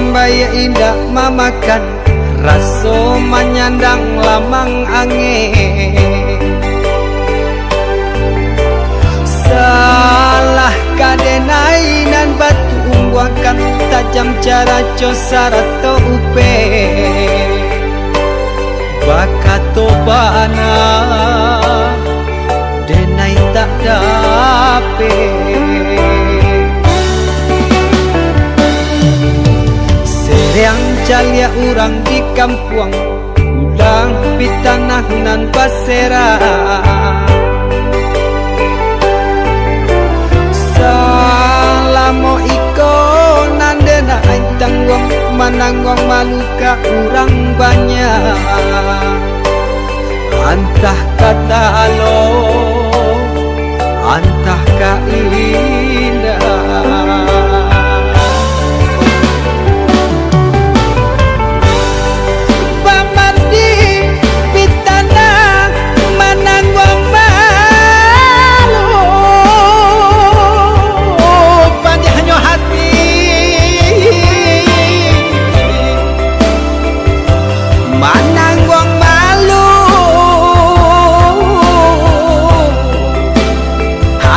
mambaya indah mamakan raso manyandang lamang angin. Salah kadenai nan batu ungguakan tajam cara cosara to upe bakato bana denai tak dape. Seriang calia urang di kampung ulang pitanah nan basera. Salamo iko nandena tanggung mananggong maluka urang banyak. Antah kata lo, antah ka indah.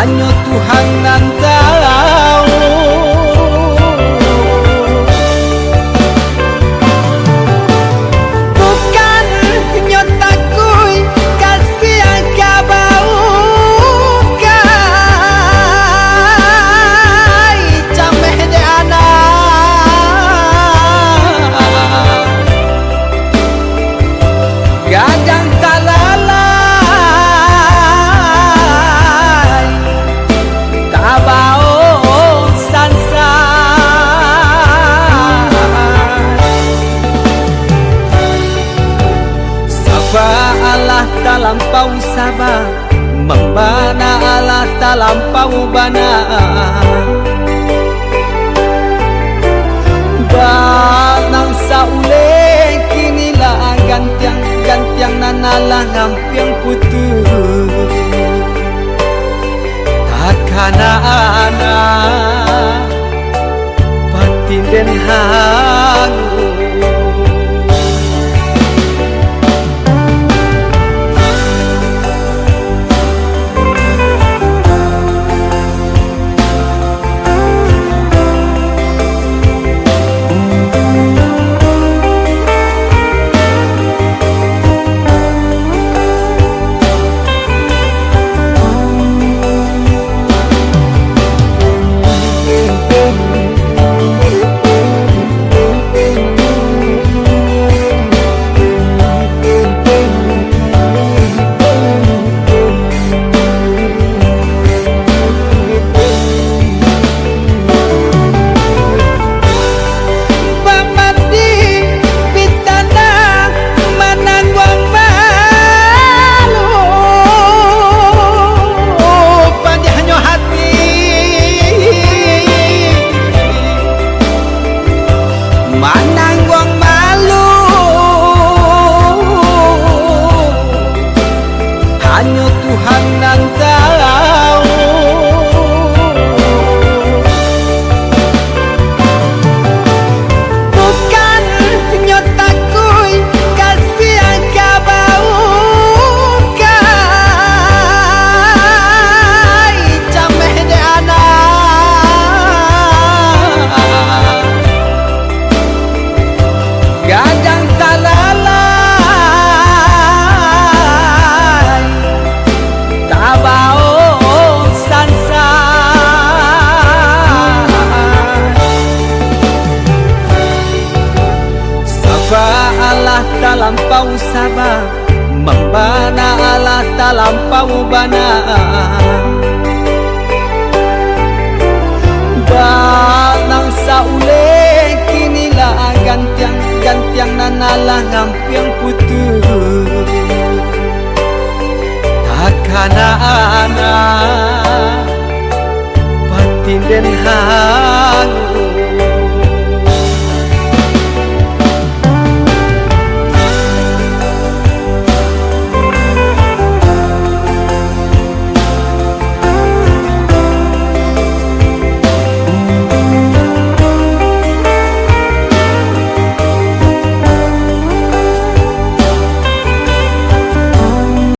Hanya Tuhan yang tahu. Bukan nyotaku kasih yang kabau kai cameh de anak gadang talala Allah talampau sabar membana Allah talampau bana banang saule kinilah gantiang nanalah ngampiang putus takana anak batin den hangu. Hanya Tuhan yang tahu. Bukan nyotaku kasih yang kabau kai cameh de anak gadang talala Allah talampau sabar membana Allah talampau bana banang saule kinilah gantiang nanalah ngampiang putus takana anak batin den hangu.